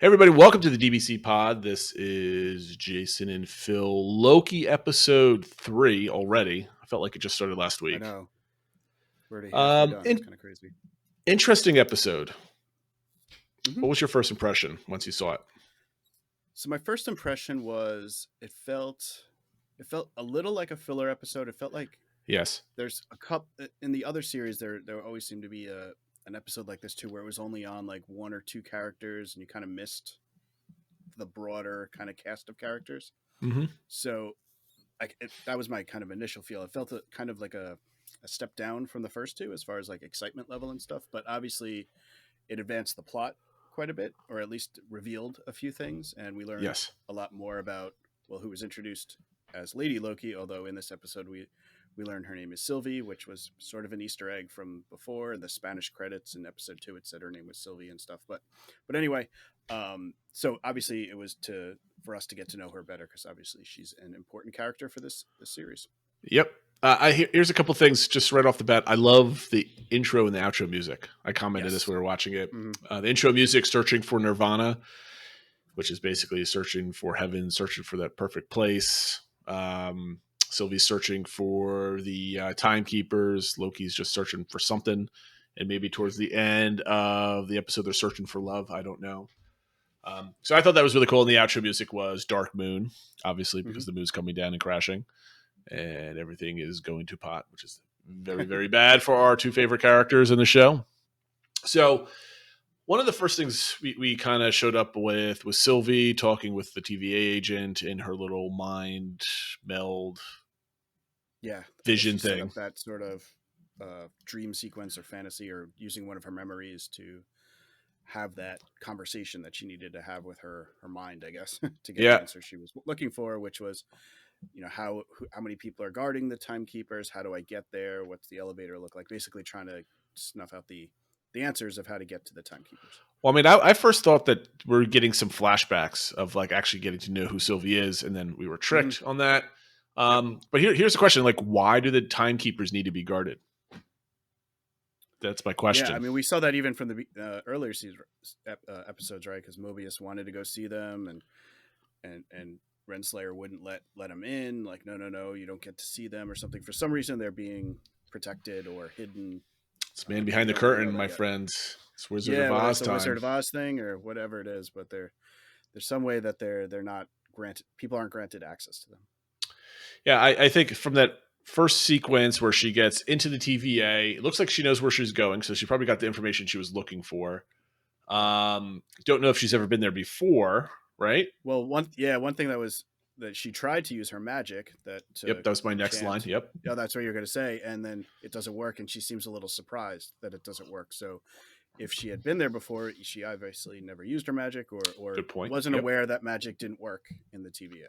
Hey everybody, welcome to the DBC pod. This is Jason and Phil. Loki episode 3 already. I felt like it just started last I week. know. We're already halfway done. It's In, kind of crazy. interesting episode. hmm What was your first impression once you saw it? So my first impression was it felt a little like a filler episode. It felt like Yes. there's a cup in the other series. There always seemed to be an episode like this too, where it was only on like one or two characters, and you kind of missed the broader kind of cast of characters. Mm-hmm. So that was my kind of initial feel. It felt kind of like a step down from the first two as far as like excitement level and stuff. But obviously, it advanced the plot quite a bit, or at least revealed a few things, and we learned Yes. a lot more about who was introduced as Lady Loki. Although in this episode we learned her name is Sylvie, which was sort of an Easter egg from before. In the Spanish credits in episode 2, it said her name was Sylvie and stuff. But anyway, so obviously it was for us to get to know her better, because obviously she's an important character for this series. Yep. Here's a couple things just right off the bat. I love the intro and the outro music. I commented as Yes. we were watching it. hmm The intro music, Searching for Nirvana, which is basically searching for heaven, searching for that perfect place. Sylvie's searching for the timekeepers. Loki's just searching for something. And maybe towards the end of the episode, they're searching for love. I don't know. So I thought that was really cool. And the outro music was Dark Moon, obviously, hmm because the moon's coming down and crashing. And everything is going to pot, which is very, very bad for our two favorite characters in the show. So one of the first things we kind of showed up with was Sylvie talking with the TVA agent in her little mind meld Yeah, I guess vision she set thing. up that sort of dream sequence or fantasy, or using one of her memories to have that conversation that she needed to have with her mind, I guess, to get the Yeah. answer she was looking for, which was, how many people are guarding the timekeepers? How do I get there? What's the elevator look like? Basically, trying to snuff out the answers of how to get to the timekeepers. Well, I mean, I first thought that we're getting some flashbacks of like actually getting to know who Sylvie is, and then we were hmm tricked on that. Yep. But here's the question: like, why do the timekeepers need to be guarded? That's my Yeah, I question. mean, we saw that even from the earlier season episodes, right? Because Mobius wanted to go see them, and Renslayer wouldn't let him in. Like, no, no, no, you don't get to see them or something. For some reason, they're being protected or hidden. It's man We behind the don't really know curtain, that my yet. friends. It's Wizard of Yeah, whether Oz it's a Wizard time. of Oz thing or whatever it is, but there's some way that they're not granted. People aren't granted access to them. Yeah, I think from that first sequence where she gets into the TVA, it looks like she knows where she's going, so she probably got the information she was looking for. Right. Don't know if she's ever been there before, right? Well, one thing that she tried to use her magic that Yep, to that was my next line. enchant. Yep. Oh, that's what you're going to say, and then it doesn't work, and she seems a little surprised that it doesn't work. So, if she had been there before, she obviously never used her magic, or Good point. wasn't Yep. aware that magic didn't work in the TVA.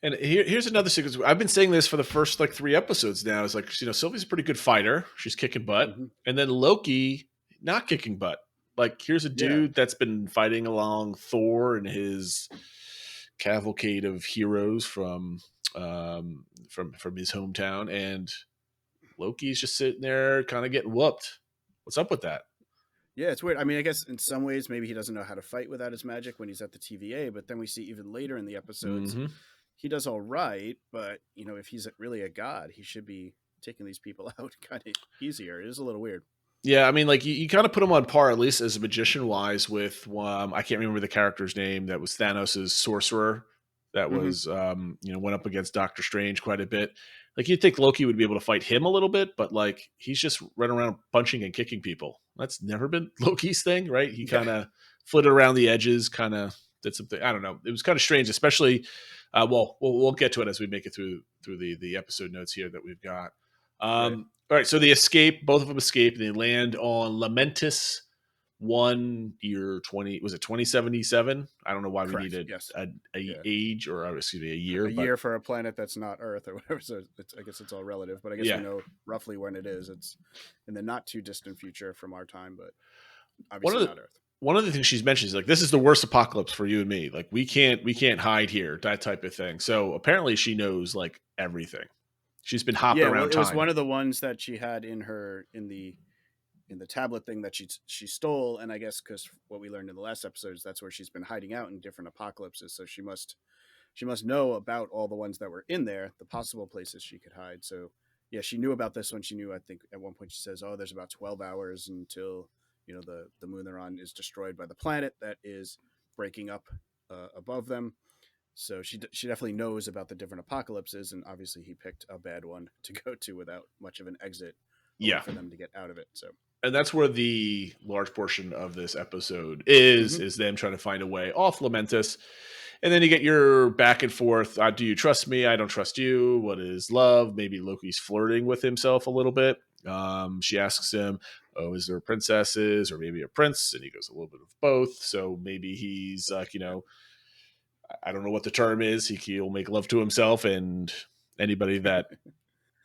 And here's another sequence. I've been saying this for the first like 3 episodes now. It's like, Sylvie's a pretty good fighter. She's kicking butt. hmm And then Loki, not kicking butt. Like, here's a Yeah, dude that's been fighting along Thor and his cavalcade of heroes from his hometown, and Loki's just sitting there kind of getting whooped. What's up with that? yeah, it's weird. I mean, I guess in some ways maybe he doesn't know how to fight without his magic when he's at the TVA, but then we see even later in the episodes Mm-hmm. he does all right. But if he's really a god, he should be taking these people out kind of easier. It is a little weird. Yeah, I mean, like you kind of put him on par, at least as a magician wise, with I can't remember the character's name that was Thanos' sorcerer that hmm was went up against Doctor Strange quite a bit. Like you'd think Loki would be able to fight him a little bit, but like he's just running around punching and kicking people. That's never been Loki's thing, right? He Yeah, kind of flitted around the edges, kind of did something. I don't know. It was kind of strange, especially. We'll get to it as we make it through the episode notes here that we've got. right. All right, so they escape. Both of them escape, and they land on Lamentus 1 year 20. Was it 2077? I don't know why we Correct. needed Yes. a Yeah. age or excuse me a year, A but year for a planet that's not Earth or whatever. So I guess it's all relative, but I guess we yeah. know roughly when it is. It's in the not too distant future from our time, but One of obviously the not Earth. one of the things she's mentioned is like this is the worst apocalypse for you and me. Like we can't hide here, that type of thing. So apparently she knows like everything. She's been hopping Yeah, well, around it was time. one of the ones that she had in in the tablet thing that she stole, and I guess because what we learned in the last episode is that's where she's been hiding out in different apocalypses. So she must know about all the ones that were in there, the possible places she could hide. So yeah, she knew about this one. She knew, I think at one point she says, "Oh, there's about 12 hours until the moon they're on is destroyed by the planet that is breaking up above them." So she definitely knows about the different apocalypses, and obviously he picked a bad one to go to without much of an exit, a way Yeah. for them to get out of it. So And that's where the large portion of this episode mm-hmm. is them trying to find a way off Lamentus. And then you get your back and forth. Do you trust me? I don't trust you. What is love? Maybe Loki's flirting with himself a little bit. She asks him, "Oh, is there princesses or maybe a prince?" And he goes, "A little bit of both." So maybe he's like, I don't know what the term is. He'll make love to himself and anybody that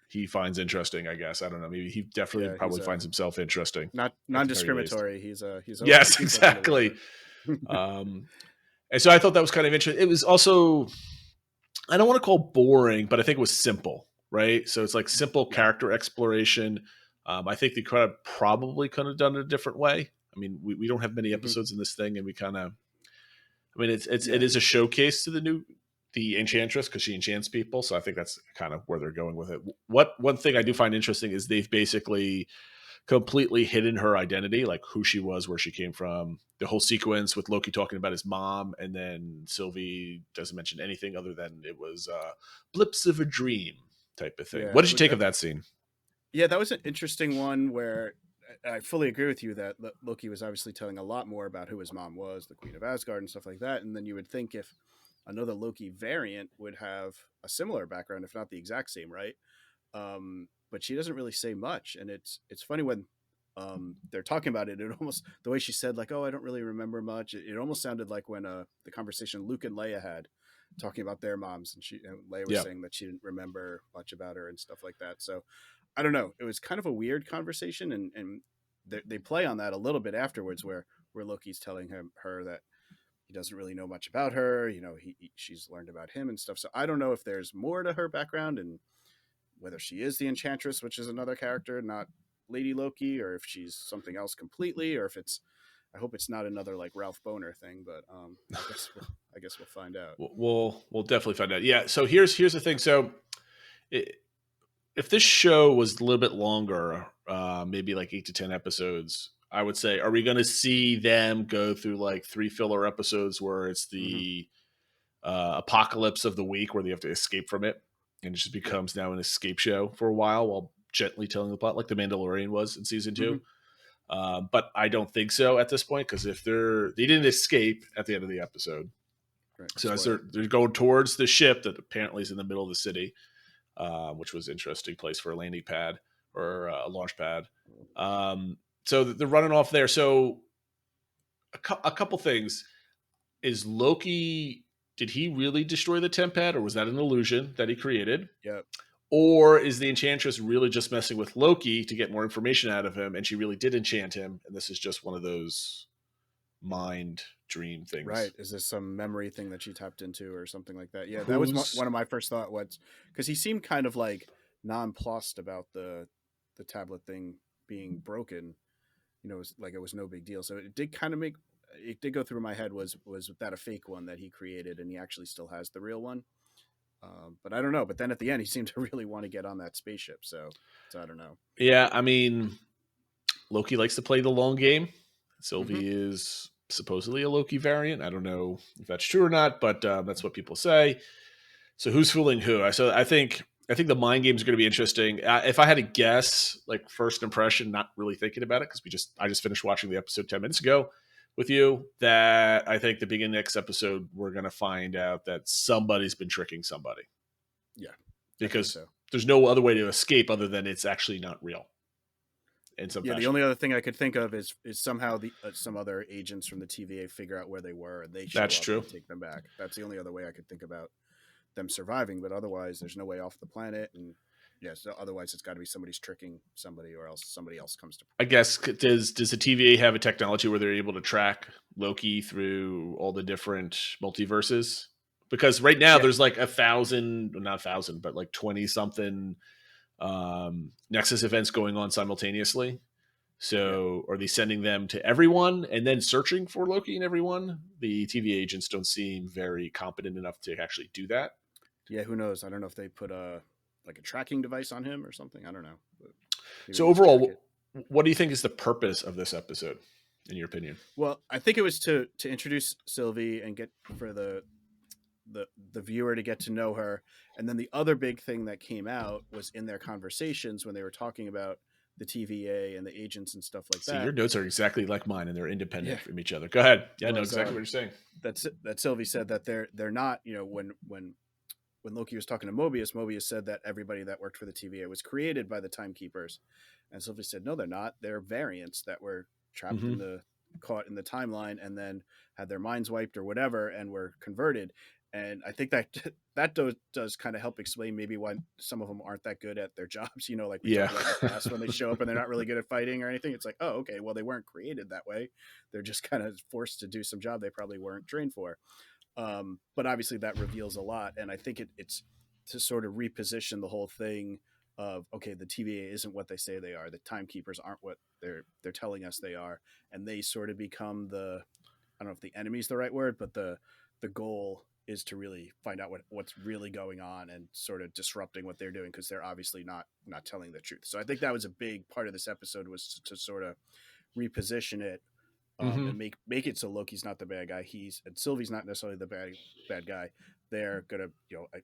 he finds interesting, I guess. I don't know. Maybe he definitely Yeah, he's probably finds himself interesting not at the very least. non-discriminatory. He's Yes, he's open to exactly. whatever. Um, and so I thought that was kind of interesting. It was also, I don't want to call boring, but I think it was simple, right? So it's like simple Yeah. character exploration. I think they probably could have done it a different way. I mean, we don't have many Hmm. episodes in this thing, and we kind of, I mean, it Yeah. is a showcase to the enchantress because she enchants people. So I think that's kind of where they're going with it. What one thing I do find interesting is they've basically completely hidden her identity, like who she was, where she came from. The whole sequence with Loki talking about his mom, and then Sylvie doesn't mention anything other than it was blips of a dream type of thing. Yeah. What did you take of that scene? Yeah, that was an interesting one where I fully agree with you that Loki was obviously telling a lot more about who his mom was, the Queen of Asgard and stuff like that. And then you would think if another Loki variant would have a similar background, if not the exact same, right? But she doesn't really say much, and it's funny when they're talking about it. It almost the way she said like, "Oh, I don't really remember much." It almost sounded like when the conversation Luke and Leia had talking about their moms, and Leia was Yeah. saying that she didn't remember much about her and stuff like that. So I don't know. It was kind of a weird conversation, and they play on that a little bit afterwards, where Loki's telling her that he doesn't really know much about her. She's learned about him and stuff. So I don't know if there's more to her background and whether she is the Enchantress, which is another character, not Lady Loki, or if she's something else completely, or if it's. I hope it's not another like Ralph Boner thing, but I guess we'll find out. We'll definitely find out. Yeah. So here's the thing. So it, if this show was a little bit longer, maybe like 8 to 10 episodes, I would say, are we going to see them go through like 3 filler episodes where it's Mm-hmm. the apocalypse of the week where they have to escape from it, and it just Yep. becomes now an escape show for a while gently telling the plot, like the Mandalorian was in season Mm-hmm. 2. But I don't think so at this point because if they didn't escape at the end of the episode, Right. so as Spoiler. they're going towards the ship that apparently is in the middle of the city, which was an interesting place for a landing pad or a launch pad. So they're running off there. So a couple things. Is Loki, did he really destroy the temp pad or was that an illusion that he created? Yep. Or is the Enchantress really just messing with Loki to get more information out of him and she really did enchant him and this is just one of those mind dream things? Right. Is this some memory thing that she tapped into or something like that? Yeah, that was Who's one of my first thought was because he seemed kind of like nonplussed about the tablet thing being broken. It was like it was no big deal. So it did go through my head was that a fake one that he created and he actually still has the real one. But I don't know. But then at the end, he seemed to really want to get on that spaceship. So I don't know. Yeah, I mean, Loki likes to play the long game. Hmm. Sylvie is supposedly a Loki variant. I don't know if that's true or not, but that's what people say. So who's fooling who? I think the mind games are going to be interesting. If I had to guess, like first impression, not really thinking about it because I just finished watching the episode 10 minutes ago with you. That I think the beginning next episode we're going to find out that somebody's been tricking somebody Yeah, I think because so. there's no other way to escape other than it's actually not real in some Yeah, the fashion. only other thing I could think of is somehow some other agents from the TVA figure out where they were and they show That's up true. and take them back. That's the only other way I could think about them surviving. But otherwise, there's no way off the planet, and yeah, so otherwise it's got to be somebody's tricking somebody, or else somebody else comes to. I guess does the TVA have a technology where they're able to track Loki through all the different multiverses? Because right now Yeah, there's like 1,000, not 1,000, but like 20 something Nexus events going on simultaneously. Yeah. So are they sending them to everyone and then searching for Loki and everyone? The TV agents don't seem very competent enough to actually do that. Yeah, who knows? I don't know if they put a like a tracking device on him or something. I don't know. But maybe So they just track overall, it. what do you think is the purpose of this episode, in your opinion? Well, I think it was to introduce Sylvie and get for the viewer to get to know her. And then the other big thing that came out was in their conversations when they were talking about the TVA and the agents and stuff like See, your that. notes are exactly like mine, and they're Yeah, independent from each other. Go ahead. Yeah, I know was exactly what you're saying. that Sylvie said that they're not, when Loki was talking to Mobius, Mobius said that everybody that worked for the TVA was created by the Timekeepers, and Sylvie said no, they're not. They're variants that were trapped in Mm-hmm. the caught in the timeline and then had their minds wiped or whatever and were converted. And I think that does kind of help explain maybe why some of them aren't that good at their jobs. Like we Yeah. talked about in the past, when they show up and they're not really good at fighting or anything. It's like, oh, okay, well they weren't created that way. They're just kind of forced to do some job they probably weren't trained for. But obviously that reveals a lot, and I think it's to sort of reposition the whole thing of, okay, the TVA isn't what they say they are. The timekeepers aren't what they're telling us they are, and they sort of become the, I don't know if the enemy is the right word, but the goal is to really find out what's really going on and sort of disrupting what they're doing, because they're obviously not telling the truth. So I think that was a big part of this episode, was to sort of reposition it, Mm-hmm. and make it so Loki's not the bad guy. And Sylvie's not necessarily the bad guy. They're gonna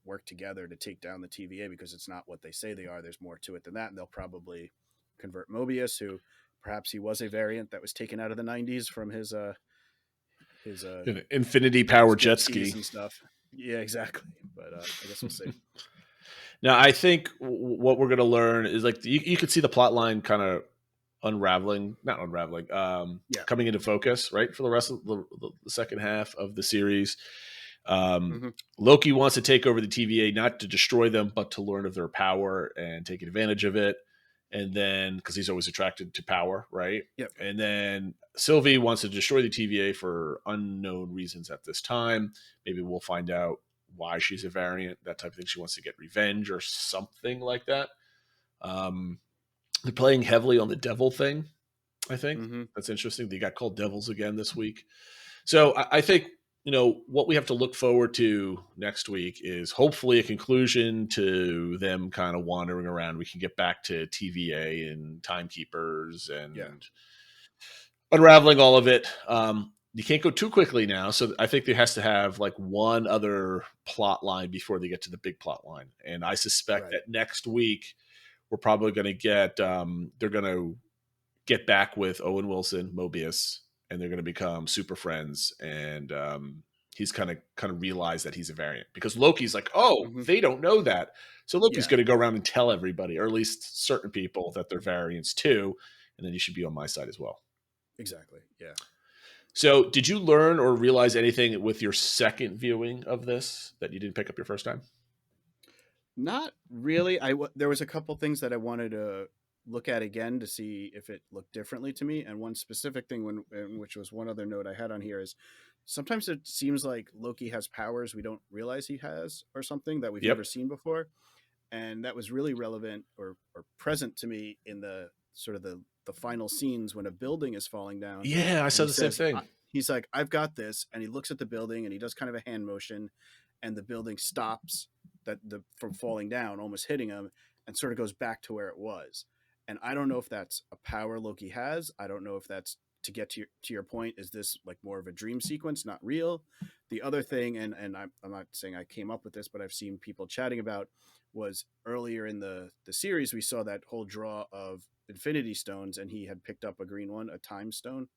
work together to take down the TVA, because it's not what they say they are. There's more to it than that, and they'll probably convert Mobius, who perhaps he was a variant that was taken out of the '90s from his An infinity power jet jet skis ski. and stuff. Yeah, exactly. But I guess we'll see. Now, I think what we're going to learn is like you could see the plot line kind of unraveling, not unraveling, Yeah. coming into focus, right, for the rest of the second half of the series. Um, Mm-hmm. Loki wants to take over the TVA, not to destroy them, but to learn of their power and take advantage of it. And then, because he's always attracted to power, right? Yep. And then Sylvie wants to destroy the TVA for unknown reasons at this time. Maybe we'll find out why she's a variant, that type of thing. She wants to get revenge or something like that. Um, they're playing heavily on the devil thing, I think. Mm-hmm. That's interesting. They got called devils again this week. So I think, what we have to look forward to next week is hopefully a conclusion to them kind of wandering around. We can get back to TVA and timekeepers Yeah. and unraveling all of it. You can't go too quickly now, so I think there has to have like one other plot line before they get to the big plot line. And I suspect Right. that next week we're probably going to get they're going to get back with Owen Wilson, Mobius, and they're going to become super friends. And he's kind of realized that he's a variant, because Loki's like, oh, Mm-hmm. they don't know that. So Loki's Yeah. going to go around and tell everybody, or at least certain people, that they're variants too. And then you should be on my side as well. Exactly. Yeah. So, did you learn or realize anything with your second viewing of this that you didn't pick up your first time? Not really. There was a couple things that I wanted to look at again to see if it looked differently to me, and one specific thing, which was one other note I had on here, is sometimes it seems like Loki has powers we don't realize he has, or something that we've never Yep. seen before, and that was really relevant or present to me in the sort of the final scenes when a building is falling down, Yeah, I and saw the same thing. he's like, I've got this, and he looks at the building and he does kind of a hand motion, and the building stops from falling down, almost hitting him, and sort of goes back to where it was. And I don't know if that's a power Loki has. I don't know if that's, to get to your point, is this like more of a dream sequence, not real? The other thing, and I'm not saying I came up with this, but I've seen people chatting about, was earlier in the series we saw that whole draw of Infinity Stones, and he had picked up a green one, a Time Stone.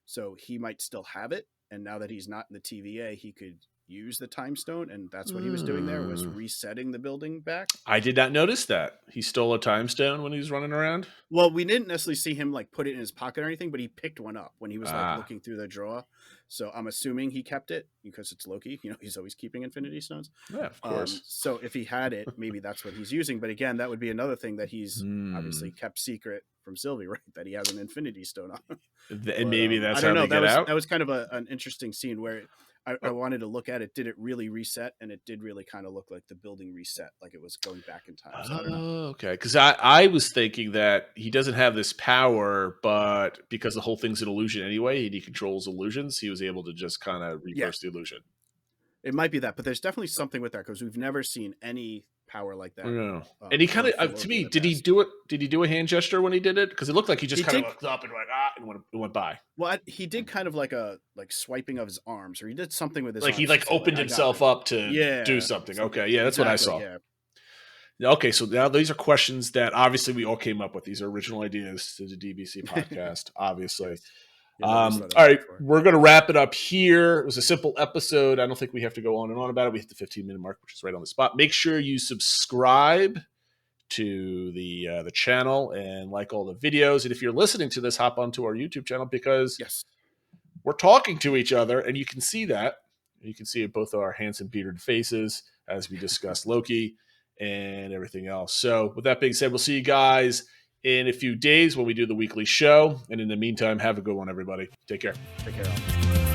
So he might still have it, and now that he's not in the TVA, he could use the Time Stone, and that's what he was doing there, was Mm. resetting the building back. I did not notice that. He stole a time stone when he was running around. Well, we didn't necessarily see him like put it in his pocket or anything, but he picked one up when he was like Ah, looking through the drawer. So I'm assuming he kept it because it's Loki. He's always keeping Infinity Stones. yeah, of course. So if he had it, maybe that's what he's using. But again, that would be another thing that he's Hmm. obviously kept secret from Sylvie, right? That he has an Infinity Stone on. And But maybe I that's don't how know. they get out. That was kind of an interesting scene where I wanted to look at it. Did it really reset? And it did really kind of look like the building reset, like it was going back in time. So I don't know. Oh, okay. Because I was thinking that he doesn't have this power, but because the whole thing's an illusion anyway, and he controls illusions, he was able to just kind of Yeah, reverse the illusion. it might be that, but there's definitely something with that because we've never seen any power like that. Yeah. And he kind For of, to Loki in me, the did he past. do it? Did he do a hand gesture when he did it? Because it looked like he just He kind of did looked up and went, and went by. well. He did kind of like a swiping of his arms, or he did something with his Like he arms to like say like opened I got himself this. up to do Yeah, something. something Okay. Yeah, that's what I exactly. saw. Yeah. Okay, so now these are questions that obviously we all came up with. These are original ideas to the DBC podcast, obviously. Yes. Yeah, nobody's thought of All that right, before. we're going to wrap it up here. It was a simple episode. I don't think we have to go on and on about it. We hit the 15-minute mark, which is right on the spot. Make sure you subscribe to the channel and like all the videos. And if you're listening to this, hop onto our YouTube channel because Yes. we're talking to each other, and you can see that. You can see both our handsome bearded faces as we discuss Loki and everything else. So, with that being said, we'll see you guys in a few days when we do the weekly show. And in the meantime, have a good one, everybody. Take care. Take care.